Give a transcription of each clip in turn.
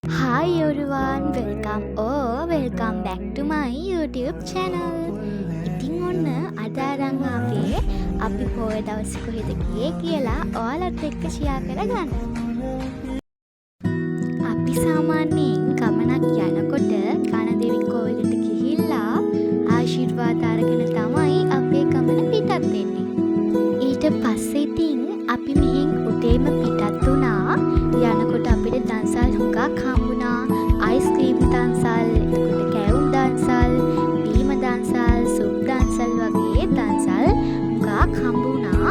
Hi everyone, welcome back to my YouTube channel. ඉතින් ඔන්න අද අරන් ආවේ අපි පොය දවස් කොහෙද ගියේ කියලා ඔයාලත් එක්ක ෂෙයා කරගන්න. අපි සාමාන්‍යයෙන් ගමනක් යනකොට කනදෙවි කෝවිලට ගිහිල්ලා ආශිර්වාද අරගෙන තමයි අපේ ගමන පිටත් වෙන්නේ. ඊට පස්සේ ඉතින් අපි මෙහෙන් උදේම පිටත් වුණා. යනකොට අපිට දන්සල් හුඟක් හම්බුණා. අයිස්ක්‍රීම් දන්සල්, එතකොට කැවුම් දන්සල්, බීම දන්සල්, සුප් දන්සල් වගේ දන්සල් හුඟක් හම්බුණා.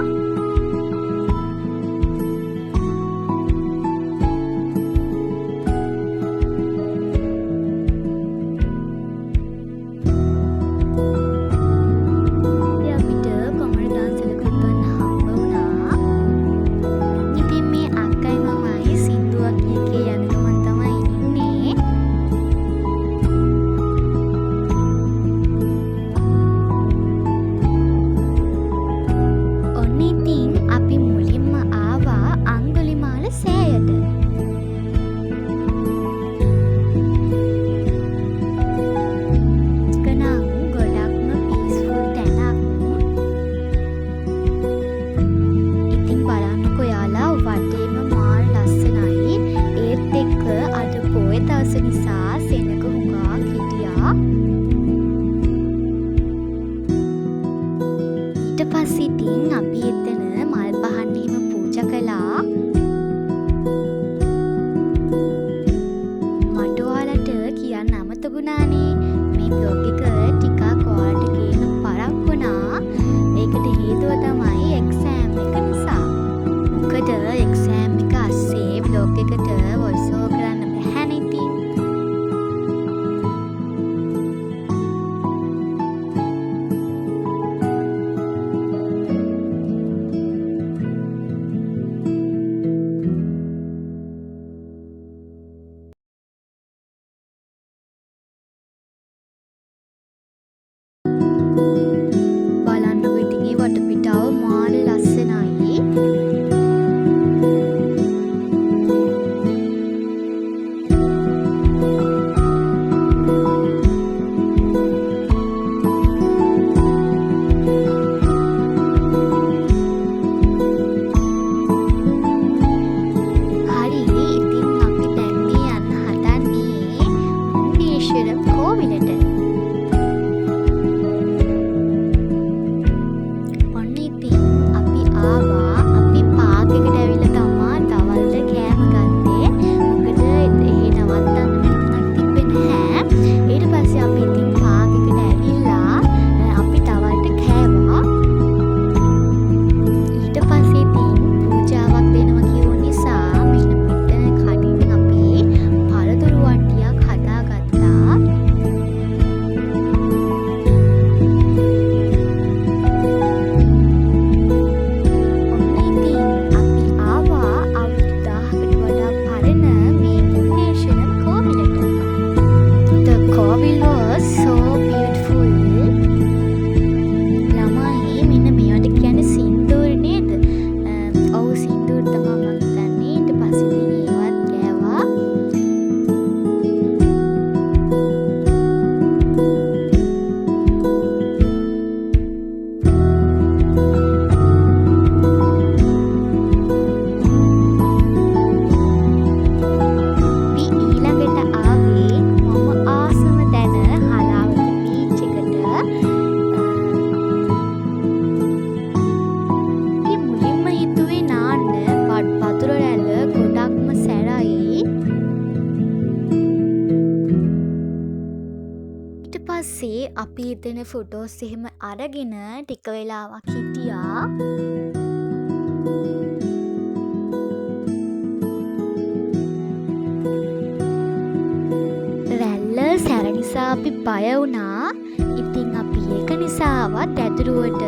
ඊට පස්සේ ඉතින් අපි එතන මල් පහන් එහෙම පූජා කළා. මට ඔයාලට කියන්න අමතකුණානේ මේ බ්ලොග් එක ටිකක් ඔයාලට ගේන්න පරක් වුණා. ඒකට හේතුව තමයි එක්සෑම් එක නිසා. මොකද එක්සෑම් එක අස්සේ බ්ලොග් එකට වොයිස් ඕවර් කරන්න බැහැනේ ඉතින්. බලන්නකො ඉතින් මේ වටපිටාව මාර ලස්සනයි. හරි ඉතින් අපි දැන් මේ යන්න හදන්නේ මුන්නේශ්වර කෝවිලට. පස්සේ අපි එතන ෆොටෝස් එහෙම අරගෙන ටික වෙලාවක් හිටියා. රැල්ල සැර නිසා අපි බය වුණා. ඉතින් අපි ඒක නිසාවත් ඇතුළුවට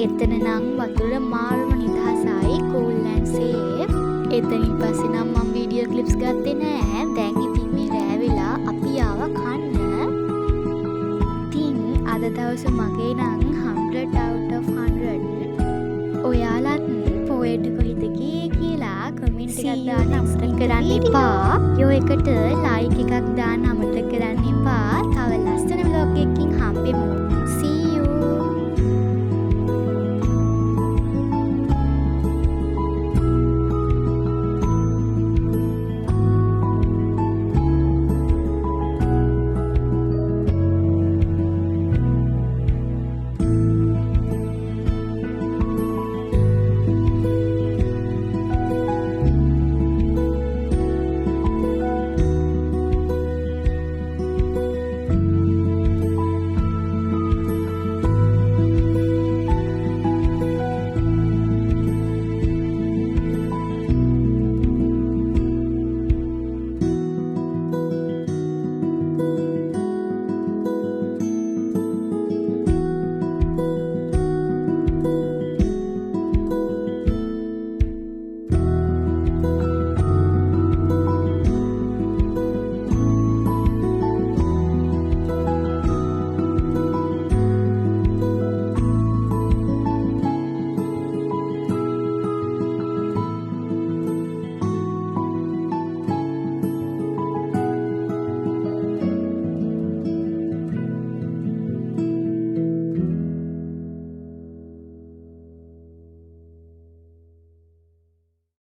එතන නම් වතුර මාරුම නිදහසයි, කූල් ඇන්ඩ් සේෆ්. එතනින් පස්සේ නම් මම වීඩියෝ ක්ලිප්ස් ගත්තේ නෑ. දැන් ඉතින් මේ රෑ වෙලා අපි ආවා කන්න. අද දවස මගේ නම් 100 out of 100. ඔයාලත් පොයට කොහෙද ගියේ කියලා කමෙන්ට් එකක් දාන්න අමතක කරන්න එපා. යෝ එකට ලයික් එකක් දාන්න